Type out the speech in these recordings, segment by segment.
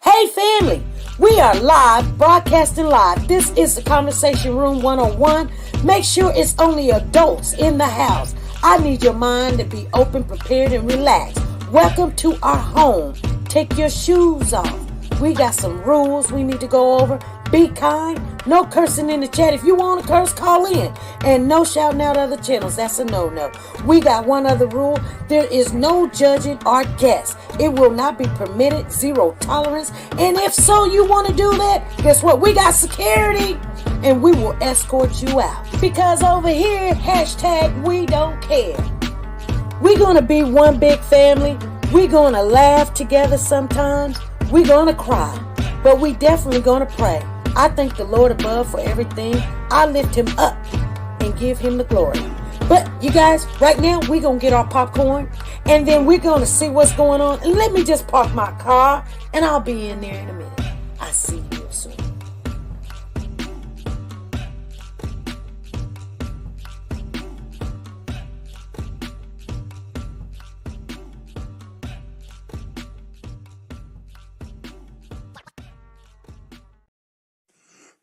Hey family, we are live, broadcasting live. This is the Conversation Room 101. Make sure it's only adults in the house. I need your mind to be open, prepared, and relaxed. Welcome to our home. Take your shoes off. We got some rules we need to go over. Be kind. No cursing in the chat. If you want to curse, call in. And no shouting out other channels. That's a no-no. We got one other rule. There is no judging our guests. It will not be permitted. Zero tolerance. And if so, you want to do that, guess what? We got security. And we will escort you out. Because over here, hashtag we don't care. We're going to be one big family. We're going to laugh together sometimes. We're going to cry. But we definitely going to pray. I thank the Lord above for everything. I lift him up and give him the glory. But you guys, right now, we're going to get our popcorn. And then we're going to see what's going on. And let me just park my car. And I'll be in there in a minute. I'll see you real soon.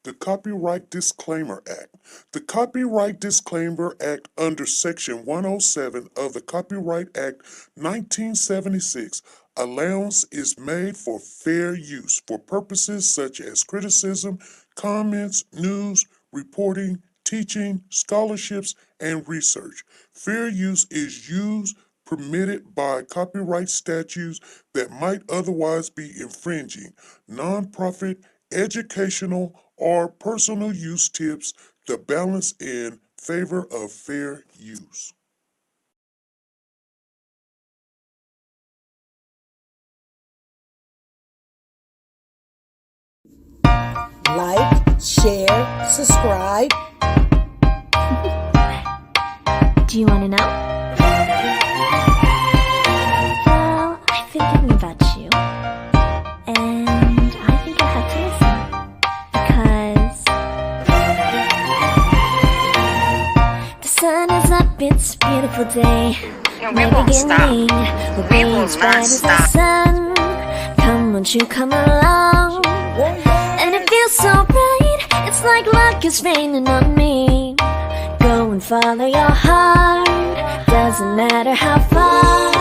The Copyright Disclaimer Act. The Copyright Disclaimer Act under Section 107 of the Copyright Act 1976, allowance is made for fair use for purposes such as criticism, comments, news, reporting, teaching, scholarships, and research. Fair use is used permitted by copyright statutes that might otherwise be infringing. Nonprofit, educational, or personal use tips the balance in favor of fair use. Like, share, subscribe. Do you want to know? Well, I've been thinking about you. And I think you'll have to listen. Because the sun is up, it's a beautiful day. And we won't stop. We will not stop. Sun. Come, won't you come along? And it feels so right. It's like luck is raining on me. Go and follow your heart. Doesn't matter how far.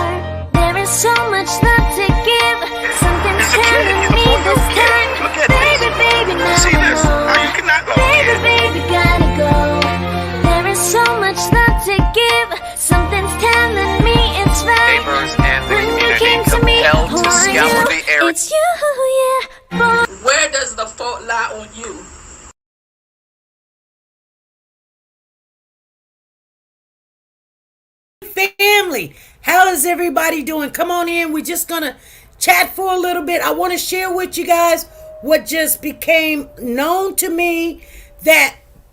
There is so much love to give. Something's telling me this time. Baby, baby, now See this? How you cannot go? baby, baby, gotta go. There is so much love to give. Something's telling me it's right. Neighbors and the When you community came to me, compelled who to are scour you? the area. It's you, yeah, boy. Where does the fault lie on you? Family, how is everybody doing? Come on in. We're just gonna chat for a little bit. I want to share with you guys what just became known to me.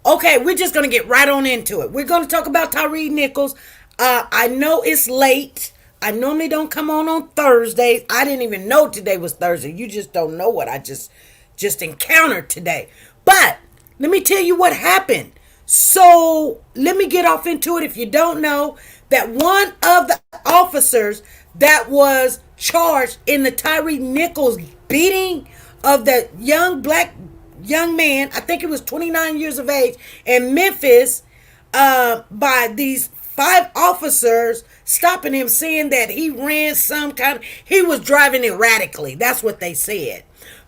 Okay, we're just gonna get right on into it. We're gonna talk about Tyre Nicholes. I know it's late. I normally don't come on Thursdays. I didn't even know today was Thursday. You just don't know what I just encountered today. But let me tell you what happened. So let me get off into it. If you don't know, that one of the officers that was charged in the Tyre Nicholes beating of that young man, I think it was 29 years of age, in Memphis, by these 5 officers stopping him, saying that he ran he was driving erratically. That's what they said.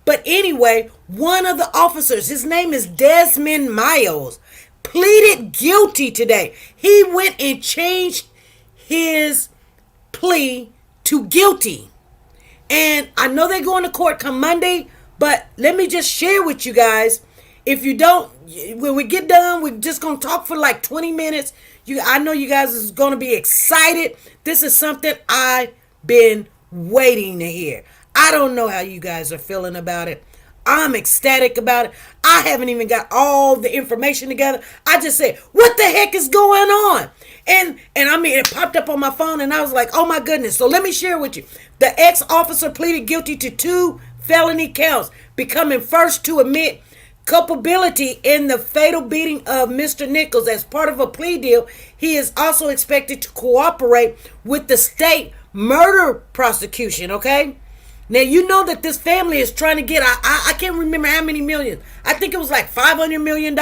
But anyway, one of the officers, his name is Desmond Miles, pleaded guilty today. He went and changed his plea to guilty. And I know they're going to court come Monday, but let me just share with you guys. If you don't, when we get done, we're just going to talk for like 20 minutes. I know you guys is going to be excited. This is something I've been waiting to hear. I don't know how you guys are feeling about it. I'm ecstatic about it. I haven't even got all the information together. I just said, what the heck is going on? And I mean, it popped up on my phone and I was like, oh my goodness. So let me share with you. The ex-officer pleaded guilty to 2 felony counts, becoming first to admit culpability in the fatal beating of Mr. Nicholes. As part of a plea deal, he is also expected to cooperate with the state murder prosecution, okay? Now, you know that this family is trying to get, I can't remember how many millions. I think it was like $500 million,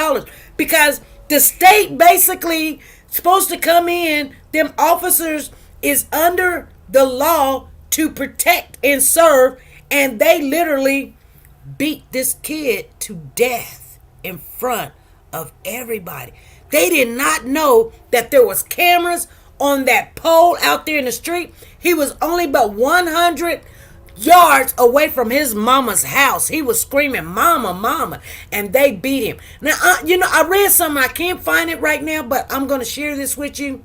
because the state basically supposed to come in. Them officers is under the law to protect and serve, and they literally beat this kid to death in front of everybody. They did not know that there was cameras on that pole out there in the street. He was only about 100 yards away from his mama's house. He was screaming, "Mama, mama," and they beat him. Now, I read something. I can't find it right now, but I'm going to share this with you.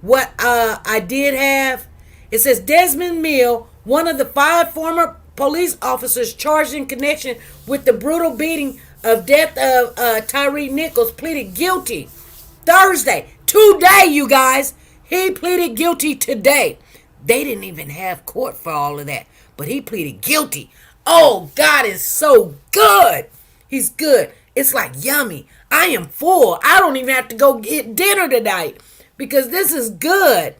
What I did have, it says Desmond Mill, one of the 5 former police officers charged in connection with the brutal beating of death of Tyre Nicholes, pleaded guilty Thursday. Today, you guys. He pleaded guilty today. They didn't even have court for all of that, but he pleaded guilty. Oh, God is so good. He's good. It's like yummy. I am full. I don't even have to go get dinner tonight because this is good.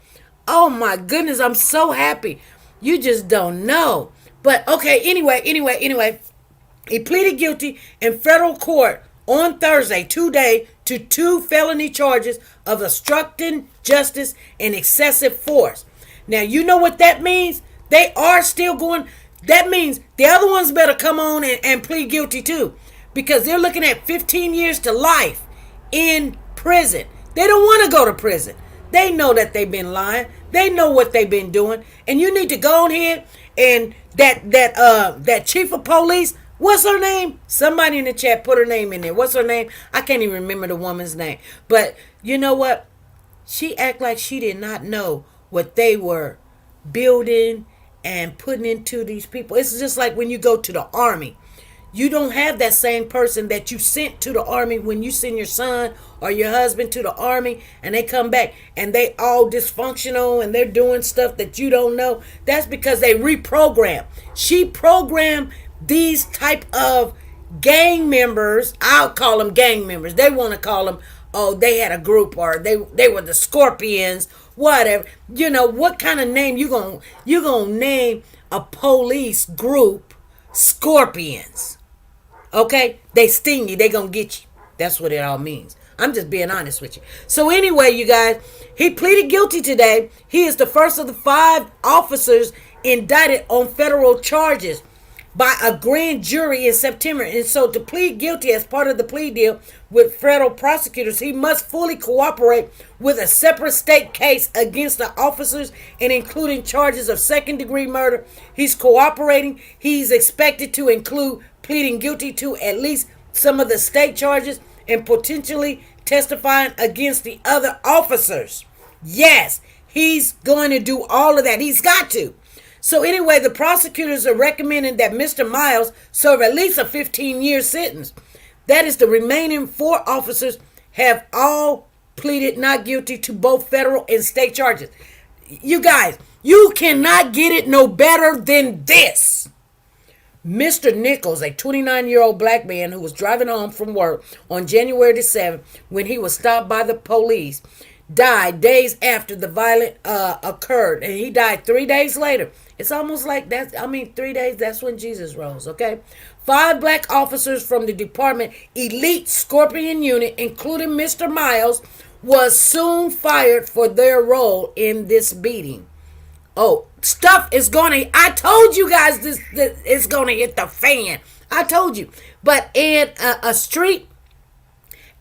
Oh, my goodness. I'm so happy. You just don't know. But, okay, anyway. He pleaded guilty in federal court on Thursday, today, to 2 felony charges of obstructing justice and excessive force. Now, you know what that means? They are still going. That means the other ones better come on and plead guilty too, because they're looking at 15 years to life in prison. They don't want to go to prison. They know that they've been lying. They know what they've been doing. And you need to go on here and that chief of police, what's her name? Somebody in the chat put her name in there. What's her name? I can't even remember the woman's name. But you know what? She act like she did not know what they were building and putting into these people. It's just like when you go to the army. You don't have that same person that you sent to the army when you send your son or your husband to the army and they come back and they all dysfunctional and they're doing stuff that you don't know. That's because they reprogram. She programmed these type of gang members. I'll call them gang members. They want to call them, oh, they had a group, or they were the Scorpions, whatever. You know, what kind of name you gonna name a police group Scorpions? Okay? They sting you. They gonna get you. That's what it all means. I'm just being honest with you. So anyway, you guys, he pleaded guilty today. He is the first of the 5 officers indicted on federal charges by a grand jury in September. And so to plead guilty as part of the plea deal with federal prosecutors, he must fully cooperate with a separate state case against the officers, and including charges of second-degree murder. He's cooperating. He's expected to include pleading guilty to at least some of the state charges and potentially testifying against the other officers. Yes, he's going to do all of that. He's got to. So anyway, the prosecutors are recommending that Mr. Miles serve at least a 15-year sentence. That is, the remaining 4 officers have all pleaded not guilty to both federal and state charges. You guys, you cannot get it no better than this. Mr. Nicholes, a 29-year-old black man who was driving home from work on January the 7th when he was stopped by the police, died days after the violence occurred, and he died 3 days later. It's almost like 3 days, that's when Jesus rose, okay? 5 black officers from the department elite Scorpion unit, including Mr. Miles, was soon fired for their role in this beating. Oh, stuff is going to, I told you guys this is going to hit the fan. I told you. But in a street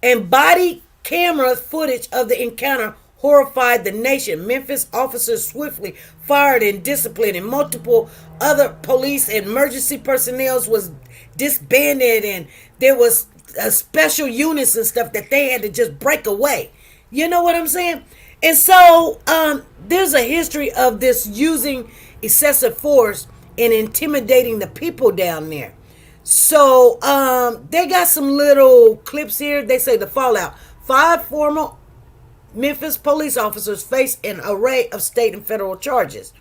and body camera footage of the encounter horrified the nation. Memphis officers swiftly fired and disciplined, and multiple other police and emergency personnel was disbanded, and there was special units and stuff that they had to just break away. You know what I'm saying? And so there's a history of this using excessive force and intimidating the people down there. So they got some little clips here. They say the fallout. 5 former Memphis police officers face an array of state and federal charges.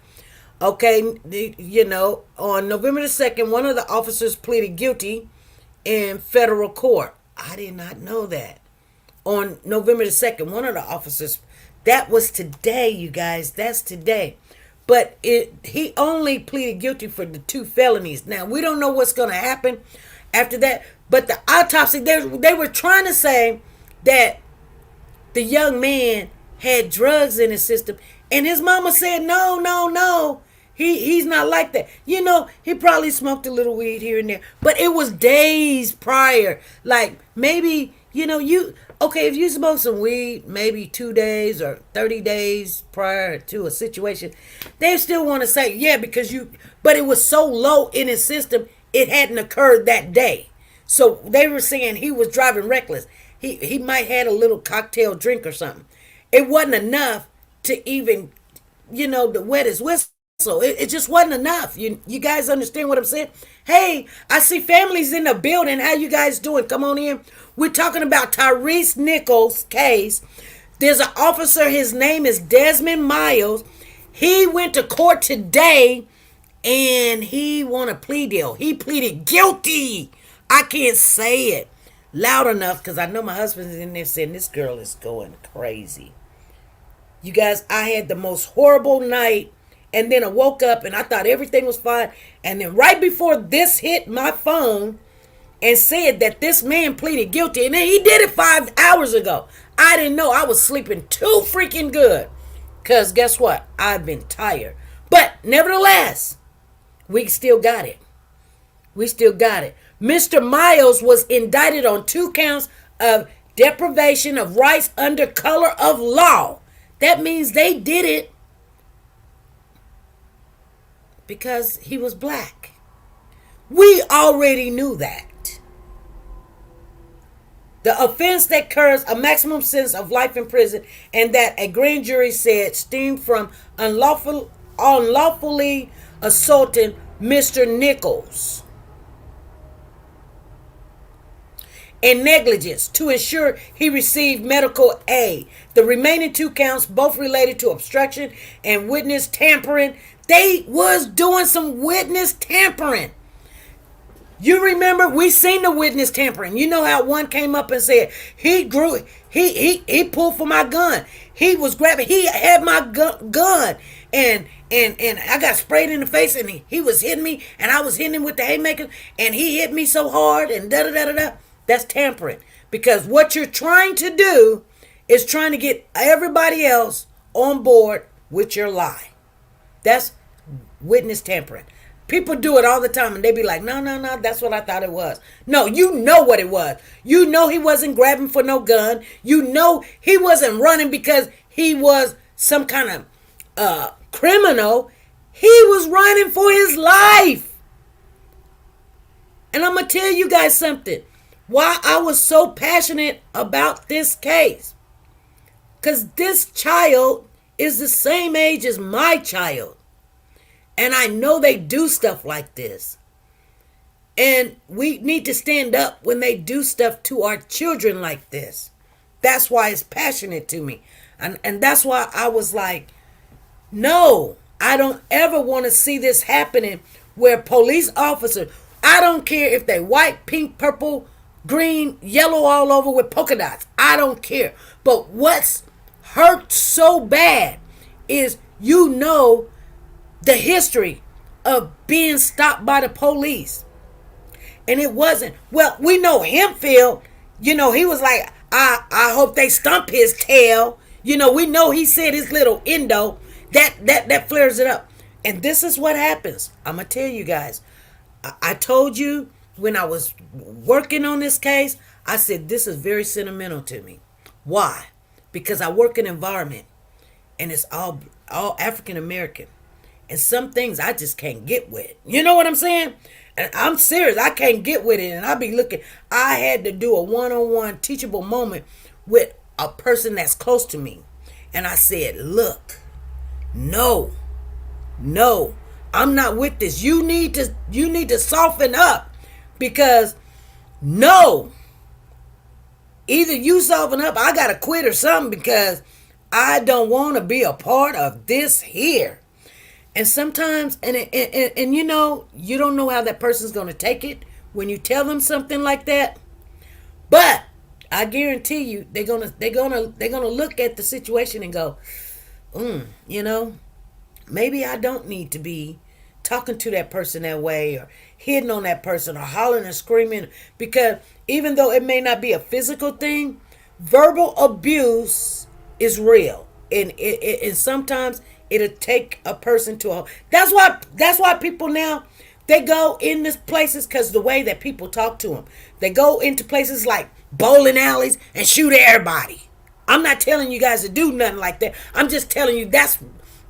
Okay, you know, on November the 2nd, one of the officers pleaded guilty in federal court. I did not know that. On November the 2nd, one of the officers, that was today, you guys, that's today, but he only pleaded guilty for the 2 felonies. Now we don't know what's going to happen after that, but the autopsy, they were trying to say that the young man had drugs in his system, and his mama said no, he's not like that. He probably smoked a little weed here and there, but it was days prior. Like, maybe, if you smoke some weed maybe 2 days or 30 days prior to a situation, they still want to say, yeah, but it was so low in his system, it hadn't occurred that day. So they were saying he was driving reckless. He might had a little cocktail drink or something. It wasn't enough to even, to wet his whistle. It just wasn't enough. You guys understand what I'm saying? Hey, I see families in the building. How you guys doing? Come on in. We're talking about Tyre Nichole's case. There's an officer. His name is Desmond Miles. He went to court today, and he won a plea deal. He pleaded guilty. I can't say it loud enough because I know my husband's in there saying this girl is going crazy. You guys, I had the most horrible night, and then I woke up and I thought everything was fine, and then right before this hit my phone and said that this man pleaded guilty, and then he did it 5 hours ago. I didn't know. I was sleeping too freaking good because guess what? I've been tired. But nevertheless, we still got it. We still got it. Mr. Miles was indicted on 2 counts of deprivation of rights under color of law. That means they did it because he was black. We already knew that. The offense that carries a maximum sentence of life in prison, and that a grand jury said stemmed from unlawfully assaulting Mr. Nicholes and negligence to ensure he received medical aid. The remaining 2 counts, both related to obstruction and witness tampering. They was doing some witness tampering. You remember, we seen the witness tampering. You know how one came up and said, he pulled for my gun. He was grabbing, he had my gun. And I got sprayed in the face, and he was hitting me, and I was hitting him with the haymaker, and he hit me so hard, and da-da-da-da-da. That's tampering. Because what you're trying to do is trying to get everybody else on board with your lie. That's witness tampering. People do it all the time, and they be like, no, that's what I thought it was. No, you know what it was. You know he wasn't grabbing for no gun. You know he wasn't running because he was some kind of criminal. He was running for his life. And I'm going to tell you guys something. Why I was so passionate about this case. Because this child is the same age as my child. And I know they do stuff like this. And we need to stand up when they do stuff to our children like this. That's why it's passionate to me. And that's why I was like, no, I don't ever want to see this happening where police officers, I don't care if they white, pink, purple, green, yellow all over with polka dots. I don't care. But what's hurt so bad is the history of being stopped by the police. And it wasn't. Well, we know Hempfield, he was like, I hope they stump his tail. We know he said his little endo. That flares it up. And this is what happens. I'm going to tell you guys. I told you when I was working on this case, I said, this is very sentimental to me. Why? Because I work in an environment and it's all African American. And some things I just can't get with. You know what I'm saying? And I'm serious. I can't get with it. And I be looking. I had to do a one-on-one teachable moment with a person that's close to me. And I said, look, no, I'm not with this. You need to soften up. Because no, either you soften up, I got to quit or something, because I don't want to be a part of this here. And sometimes, and you don't know how that person's going to take it when you tell them something like that. But I guarantee you, they're gonna look at the situation and go, maybe I don't need to be talking to that person that way or hitting on that person or hollering and screaming, because even though it may not be a physical thing, verbal abuse is real, and and sometimes it'll take a person to a. That's why people now, they go in these places because the way that people talk to them, they go into places like bowling alleys and shoot everybody. I'm not telling you guys to do nothing like that. I'm just telling you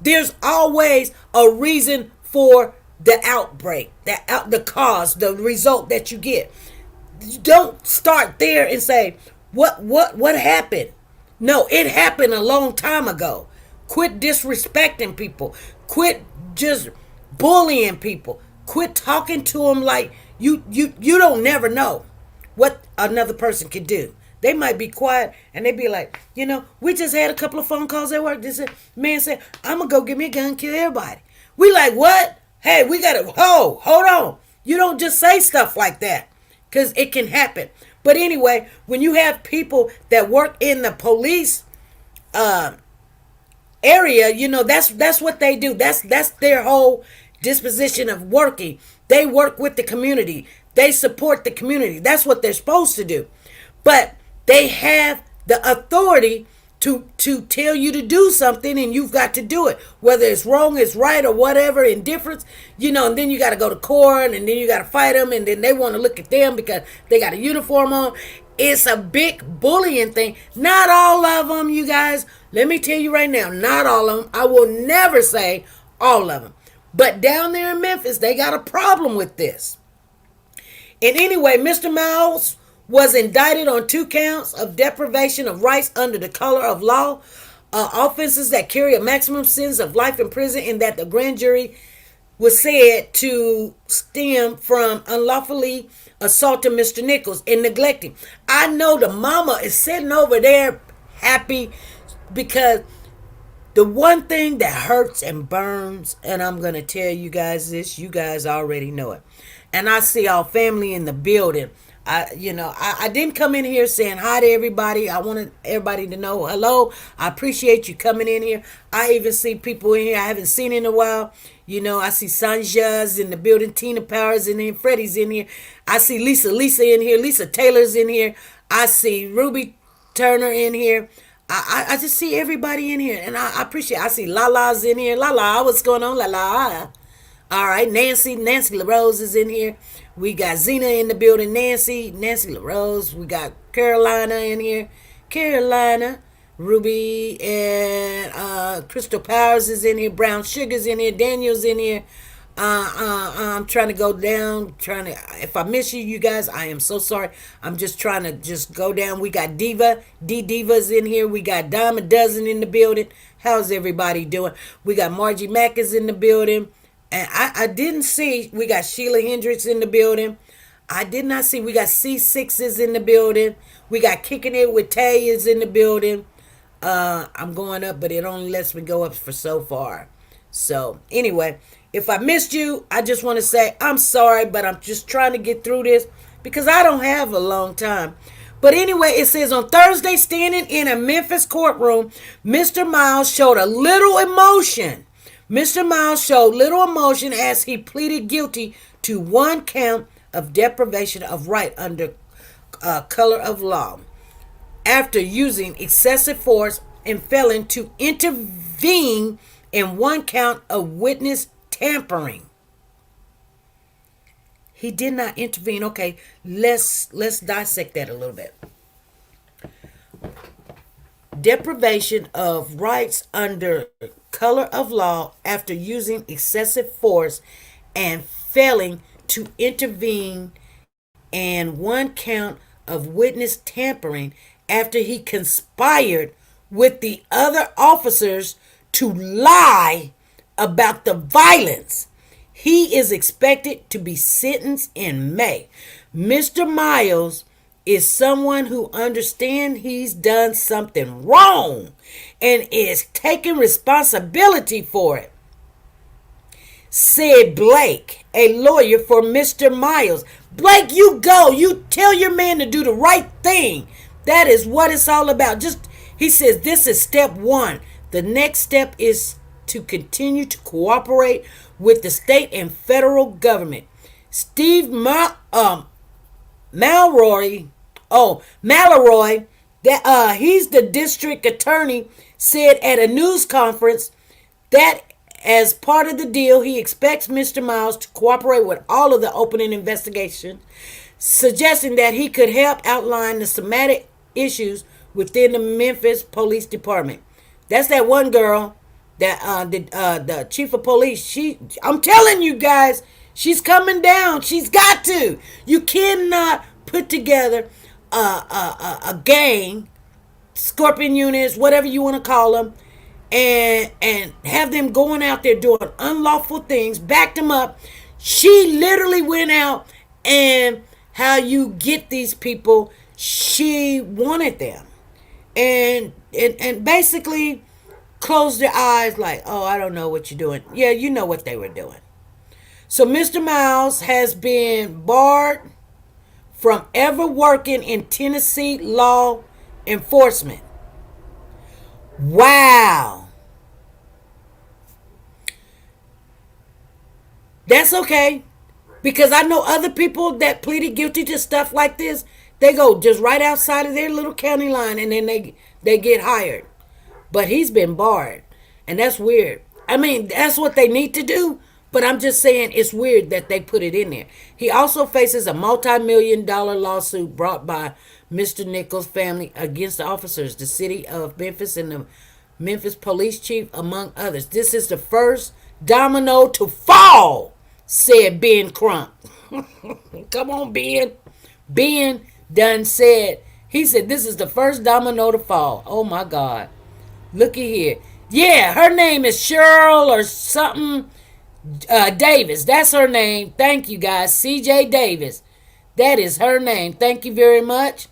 there's always a reason for the outbreak, the cause, the result that you get. You don't start there and say, what happened? No, it happened a long time ago. Quit disrespecting people. Quit just bullying people. Quit talking to them like you don't never know what another person can do. They might be quiet and they be like, we just had a couple of phone calls at work. This man said, I'm going to go get me a gun and kill everybody. We like, what? Hey, we got to, hold on. You don't just say stuff like that, because it can happen. But anyway, when you have people that work in the police area, that's what they do. That's their whole disposition of working. They work with the community. They support the community. That's what they're supposed to do. But they have the authority to tell you to do something, and you've got to do it, whether it's wrong, it's right, or whatever, indifference, and then you got to go to court, and then you got to fight them, and then they want to look at them because they got a uniform on. It's a big bullying thing. Not all of them, you guys. Let me tell you right now, not all of them. I will never say all of them. But down there in Memphis, they got a problem with this. And anyway, Mr. Miles was indicted on 2 counts of deprivation of rights under the color of law, offenses that carry a maximum sentence of life in prison, and that the grand jury was said to stem from unlawfully assaulting Mr. Nichols and neglecting. I know the mama is sitting over there happy, because the one thing that hurts and burns, and I'm going to tell you guys this, you guys already know it. And I see our family in the building. I didn't come in here saying hi to everybody. I wanted everybody to know hello. I appreciate you coming in here. I even see people in here I haven't seen in a while. I see Sanja's in the building, Tina Powers in here, Freddie's in here. I see Lisa in here, Lisa Taylor's in here. I see Ruby Turner in here. I just see everybody in here, and I appreciate it. I see Lala's in here. Lala, what's going on, Lala? All right, Nancy LaRose is in here. We got Zena in the building, Nancy LaRose. We got Carolina in here. Carolina, Ruby, and Crystal Powers is in here. Brown Sugar's in here. Daniel's in here. I'm trying to go down. If I miss you guys, I am so sorry. I'm just trying to just go down. We got Diva's in here. We got Dime a Dozen in the building. How's everybody doing? We got Margie Mack is in the building. And I didn't see, we got Sheila Hendricks in the building. I did not see, we got C6s in the building. We got Kicking It with Tay is in the building. I'm going up, but it only lets me go up for so far. So anyway, if I missed you, I just want to say I'm sorry, but I'm just trying to get through this because I don't have a long time. But anyway, it says on Thursday, standing in a Memphis courtroom, Mr. Miles showed a little emotion. Mr. Miles showed little emotion as he pleaded guilty to 1 count of deprivation of right under color of law after using excessive force and failing to intervene in 1 count of witness tampering. He did not intervene. Okay, let's dissect that a little bit. Deprivation of rights under color of law after using excessive force and failing to intervene, and 1 count of witness tampering after he conspired with the other officers to lie about the violence. He is expected to be sentenced in May. Mr. Miles is someone who understands he's done something wrong and is taking responsibility for it, said Blake, a lawyer for Mr. Miles. Blake, you go. You tell your man to do the right thing. That is what it's all about. He says this is step 1. The next step is to continue to cooperate with the state and federal government. Steve Malroy, that he's the district attorney, said at a news conference that as part of the deal, he expects Mr. Miles to cooperate with all of the opening investigations, suggesting that he could help outline the somatic issues within the Memphis Police Department. That's that one girl, that the chief of police. I'm telling you guys, she's coming down. She's got to. You cannot put together a gang, scorpion units, whatever you want to call them, and have them going out there doing unlawful things, backed them up. She literally went out, and how you get these people, she wanted them. And basically closed their eyes like, oh, I don't know what you're doing. Yeah, you know what they were doing. So Mr. Miles has been barred from ever working in Tennessee law enforcement. Wow. That's okay. Because I know other people that pleaded guilty to stuff like this. They go just right outside of their little county line, and then they get hired. But he's been barred. And that's weird. I mean, that's what they need to do. But I'm just saying it's weird that they put it in there. He also faces a multi-million-dollar lawsuit brought by Mr. Nichole's family against the officers, the city of Memphis, and the Memphis police chief, among others. This is the first domino to fall, said Ben Crump. Come on, Ben. Ben done said, he said, this is the first domino to fall. Oh, my God. Looky here. Yeah, her name is Cheryl or something Davis. That's her name. Thank you, guys. CJ Davis. That is her name. Thank you very much.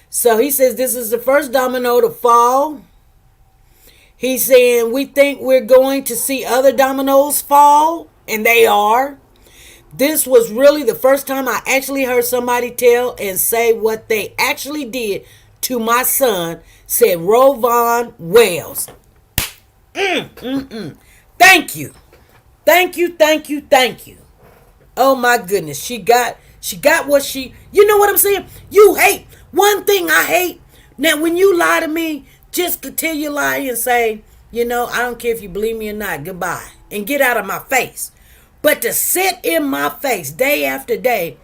So he says this is the first domino to fall. He's saying we think we're going to see other dominoes fall, and they are. This was really the first time I actually heard somebody tell and say what they actually did to my son, said Rovon Wells. Thank you. Thank you, thank you, thank you. Oh my goodness. She got what she, you know what I'm saying? You hate. One thing I hate. Now when you lie to me, just continue your lie and say, you know, I don't care if you believe me or not, goodbye. And get out of my face. But to sit in my face day after day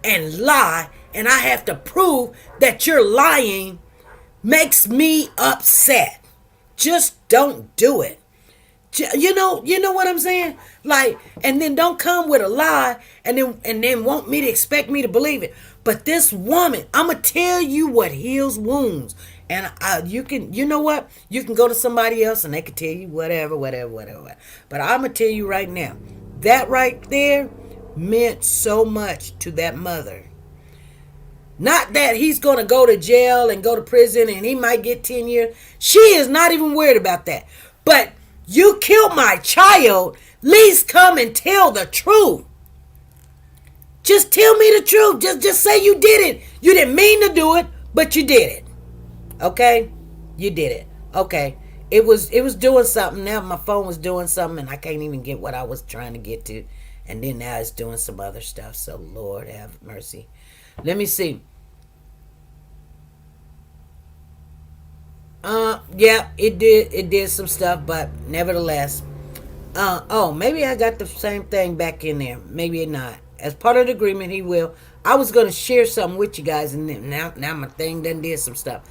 and lie, and I have to prove that you're lying, makes me upset. Just don't do it. You know what I'm saying? Like, and then don't come with a lie and then want me to expect me to believe it. But this woman, I'm gonna tell you what heals wounds. And you know what? You can go to somebody else and they can tell you whatever. But I'm gonna tell you right now, that right there meant so much to that mother. Not that he's going to go to jail and go to prison and he might get 10 years. She is not even worried about that. But you killed my child. Please come and tell the truth. Just tell me the truth. Just say you did it. You didn't mean to do it, but you did it. Okay? You did it. Okay. It was doing something. Now my phone was doing something and I can't even get what I was trying to get to. And then now it's doing some other stuff. So Lord have mercy. Let me see. Yeah, it did some stuff, but nevertheless. Maybe I got the same thing back in there. Maybe not. As part of the agreement, he will. I was going to share something with you guys, and then now my thing done did some stuff.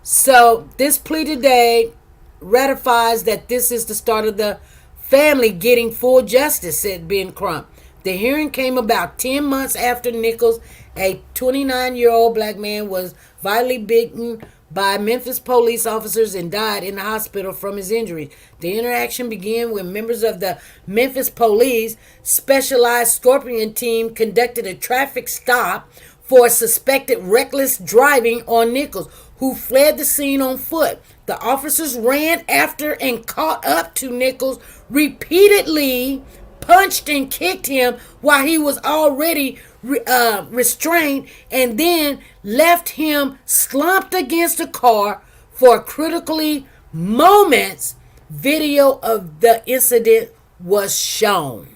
So this plea today ratifies that this is the start of the family getting full justice, said Ben Crump. The hearing came about 10 months after Nicholes, a 29-year-old black man, was violently beaten by Memphis police officers and died in the hospital from his injuries. The interaction began when members of the Memphis Police Specialized Scorpion Team conducted a traffic stop for suspected reckless driving on Nicholes, who fled the scene on foot. The officers ran after and caught up to Nicholes, repeatedly punched and kicked him while he was already restrained, and then left him slumped against a car for critically moments video of the incident was shown.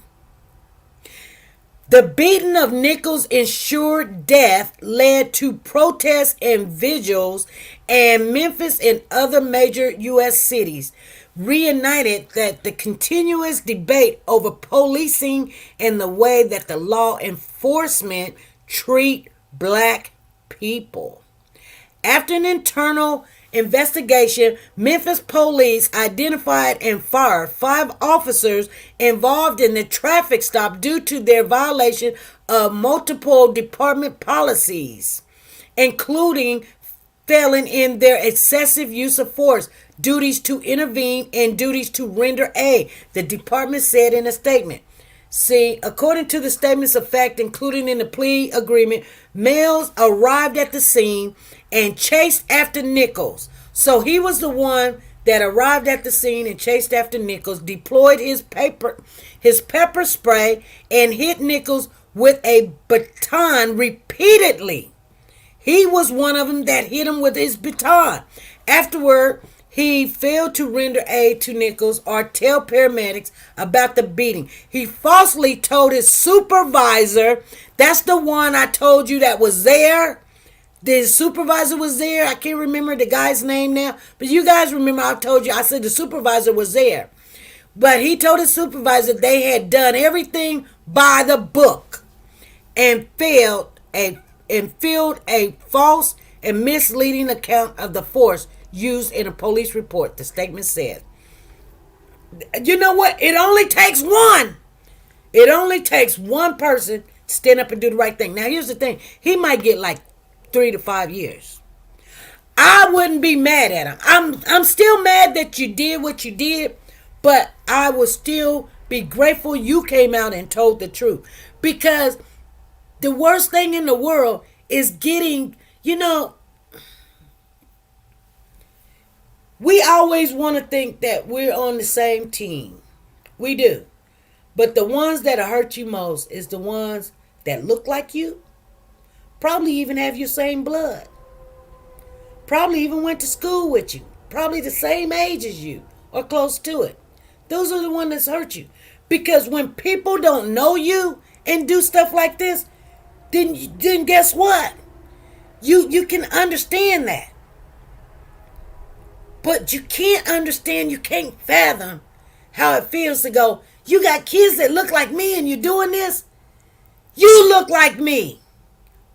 The beating of Nichole's ensured death led to protests and vigils, and Memphis and other major U.S. cities reunited that the continuous debate over policing and the way that the law enforcement treat black people. After an internal investigation, Memphis police identified and fired 5 officers involved in the traffic stop due to their violation of multiple department policies, including failing in their excessive use of force, duties to intervene, and duties to render aid, the department said in a statement. See, according to the statements of fact, including in the plea agreement, males arrived at the scene and chased after Nicholes. So he was the one that arrived at the scene and chased after Nicholes, deployed his pepper spray, and hit Nicholes with a baton repeatedly. He was one of them that hit him with his baton. Afterward, he failed to render aid to Nicholes or tell paramedics about the beating. He falsely told his supervisor, that's the one I told you that was there. The supervisor was there. I can't remember the guy's name now, but you guys remember I told you, I said the supervisor was there. But he told his supervisor they had done everything by the book and filled a false and misleading account of the force used in a police report, the statement said. You know what? It only takes one. It only takes one person to stand up and do the right thing. Now, here's the thing. He might get like 3 to 5 years. I wouldn't be mad at him. I'm still mad that you did what you did, but I would still be grateful you came out and told the truth. Because the worst thing in the world is getting, we always want to think that we're on the same team. We do. But the ones that hurt you most is the ones that look like you, probably even have your same blood, probably even went to school with you, probably the same age as you or close to it. Those are the ones that hurt you. Because when people don't know you and do stuff like this, then guess what? You can understand that. But you can't understand, you can't fathom how it feels to go, you got kids that look like me and you're doing this? You look like me.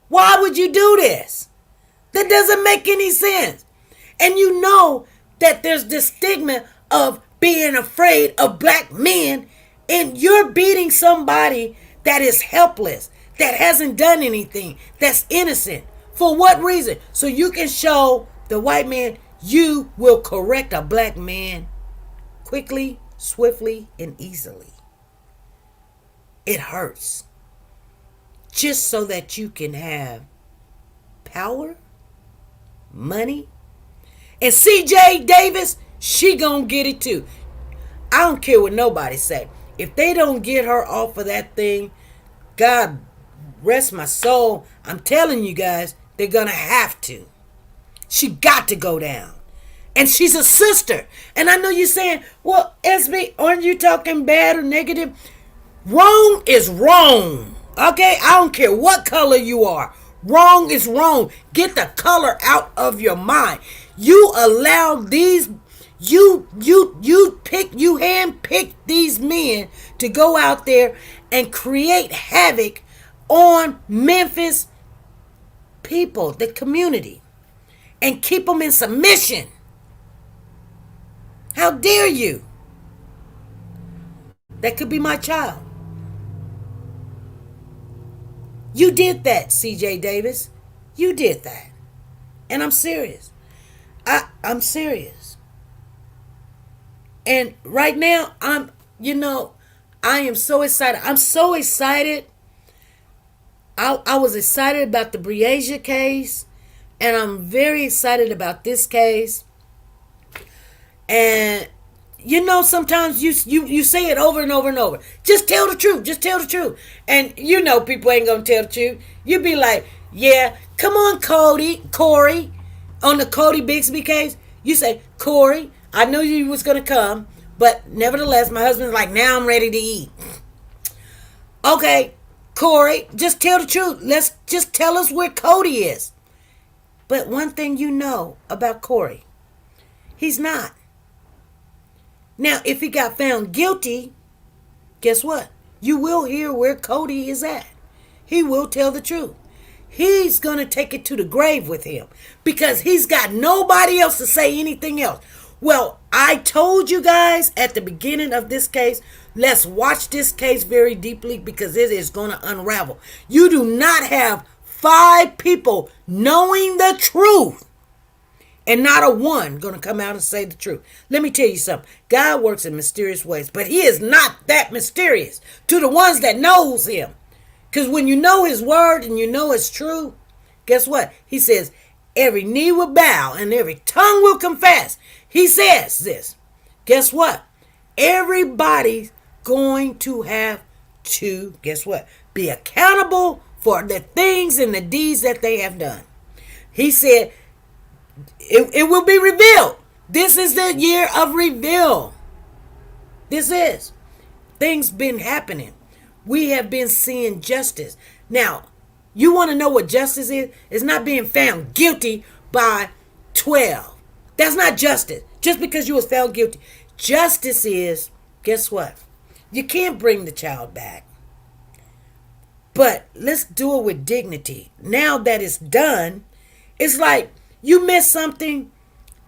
Why would you do this? That doesn't make any sense. And you know that there's this stigma of being afraid of black men, and you're beating somebody that is helpless, that hasn't done anything, that's innocent. For what reason? So you can show the white man you will correct a black man quickly, swiftly, and easily. It hurts. Just so that you can have power, money. And CJ Davis, she gonna get it too. I don't care what nobody say. If they don't get her off of that thing, God rest my soul, I'm telling you guys, they're gonna have to. She got to go down. And she's a sister. And I know you're saying, well, SB, aren't you talking bad or negative? Wrong is wrong. Okay? I don't care what color you are. Wrong is wrong. Get the color out of your mind. You allow these, you handpick these men to go out there and create havoc on Memphis people, the community, and keep them in submission. How dare you? That could be my child. You did that, CJ Davis. You did that. And I'm serious. I'm serious. And right now, I am so excited. I'm so excited. I was excited about the Breasia case, and I'm very excited about this case. And sometimes you say it over and over and over. Just tell the truth. Just tell the truth. And people ain't gonna tell the truth. You be like, yeah, come on, Corey, on the Cody Bixby case. You say, Corey, I knew you was going to come, but nevertheless, my husband's like, now I'm ready to eat. Okay, Corey, just tell the truth. Let's just tell us where Cody is. But one thing you know about Corey, he's not. Now, if he got found guilty, guess what? You will hear where Cody is at. He will tell the truth. He's going to take it to the grave with him because he's got nobody else to say anything else. Well, I told you guys at the beginning of this case, let's watch this case very deeply because it is going to unravel. You do not have 5 people knowing the truth and not a one going to come out and say the truth. Let me tell you something. God works in mysterious ways, but he is not that mysterious to the ones that knows him. Because when you know his word and you know it's true, guess what? He says, every knee will bow and every tongue will confess. He says this. Guess what? Everybody's going to have to, guess what? Be accountable for the things and the deeds that they have done. He said, it will be revealed. This is the year of reveal. This is. Things been happening. We have been seeing justice. Now, you want to know what justice is? It's not being found guilty by 12. That's not justice. Just because you was found guilty. Justice is, guess what? You can't bring the child back. But let's do it with dignity. Now that it's done, it's like you missed something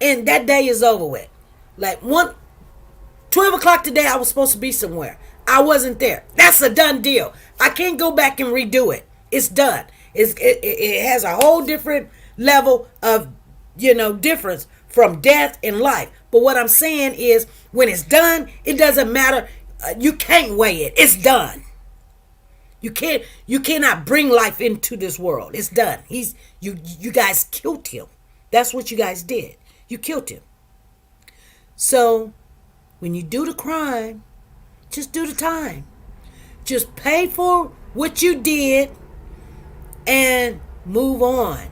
and that day is over with. Like 12 o'clock today, I was supposed to be somewhere. I wasn't there. That's a done deal. I can't go back and redo it. It's done. It has a whole different level of, difference from death and life. But what I'm saying is when it's done, it doesn't matter. You can't weigh it. It's done. You cannot bring life into this world. It's done. You guys killed him. That's what you guys did. You killed him. So when you do the crime, just do the time. Just pay for what you did and move on.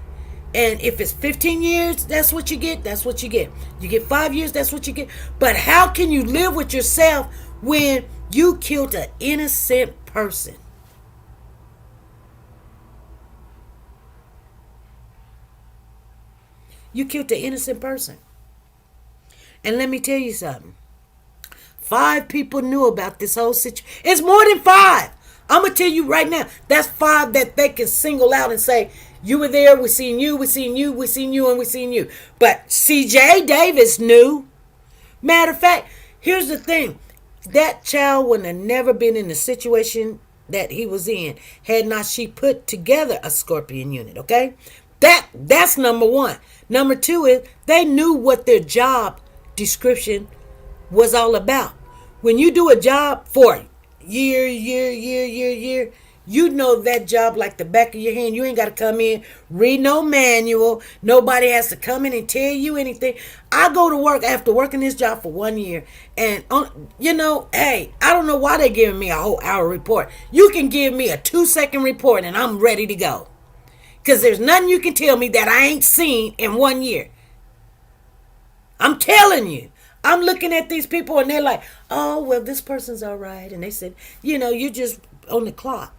And if it's 15 years, that's what you get. That's what you get. You get 5 years, that's what you get. But how can you live with yourself when you killed an innocent person? You killed an innocent person. And let me tell you something. 5 people knew about this whole situation. It's more than 5. I'm going to tell you right now. That's 5 that they can single out and say, you were there, we seen you, we seen you, we seen you, and we seen you. But CJ Davis knew. Matter of fact, here's the thing. That child would have never been in the situation that he was in had not she put together a Scorpion unit, okay? That's number 1. Number 2 is they knew what their job description was all about. When you do a job for year, you know that job like the back of your hand. You ain't got to come in, read no manual. Nobody has to come in and tell you anything. I go to work after working this job for 1 year. And, hey, I don't know why they're giving me a whole hour report. You can give me a 2-second report and I'm ready to go. Because there's nothing you can tell me that I ain't seen in 1 year. I'm telling you. I'm looking at these people and they're like, oh, well, this person's all right. And they said, you're just on the clock.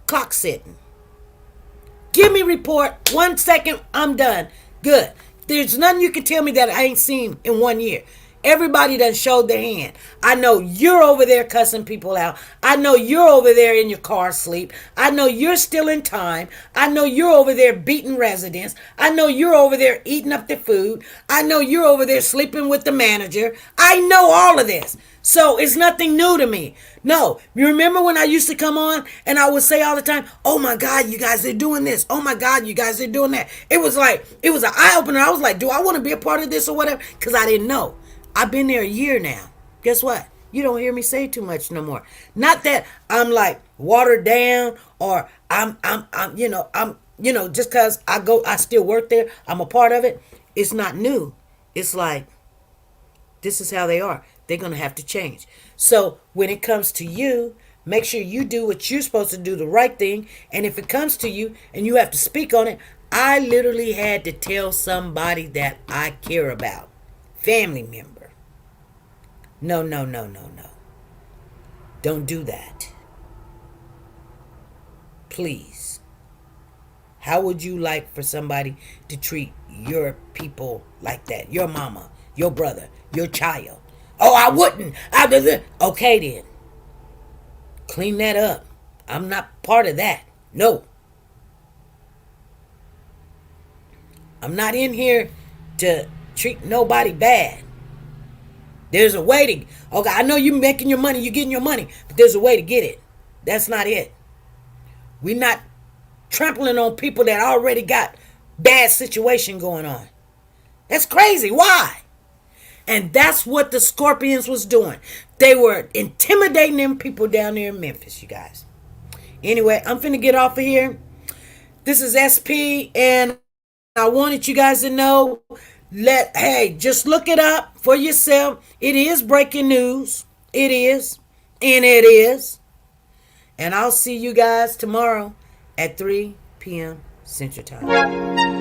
Clock sitting. Give me report. 1 second, I'm done. Good. There's nothing you can tell me that I ain't seen in 1 year. Everybody done showed their hand. I know you're over there cussing people out. I know you're over there in your car asleep. I know you're still in time. I know you're over there beating residents. I know you're over there eating up the food. I know you're over there sleeping with the manager. I know all of this. So it's nothing new to me. No, you remember when I used to come on and I would say all the time, oh my God, you guys are doing this. Oh my God, you guys are doing that. It was an eye opener. I was like, do I want to be a part of this or whatever? Because I didn't know. I've been there a year now. Guess what? You don't hear me say too much no more. Not that I'm like watered down or I'm just because I still work there, I'm a part of it. It's not new. It's like, this is how they are. They're going to have to change. So when it comes to you, make sure you do what you're supposed to do, the right thing. And if it comes to you and you have to speak on it, I literally had to tell somebody that I care about. Family member. No, no, no, no, no. Don't do that. Please. How would you like for somebody to treat your people like that? Your mama, your brother, your child. Oh, I wouldn't. Okay then. Clean that up. I'm not part of that. No. I'm not in here to treat nobody bad. There's a way to, okay, I know you're making your money, you're getting your money, but there's a way to get it. That's not it. We're not trampling on people that already got bad situation going on. That's crazy. Why? And that's what the Scorpions was doing. They were intimidating them people down there in Memphis, you guys. Anyway, I'm finna get off of here. This is SP, and I wanted you guys to know, hey, just look it up for yourself. It is breaking news. It is. And it is. And I'll see you guys tomorrow at 3 p.m. Central Time.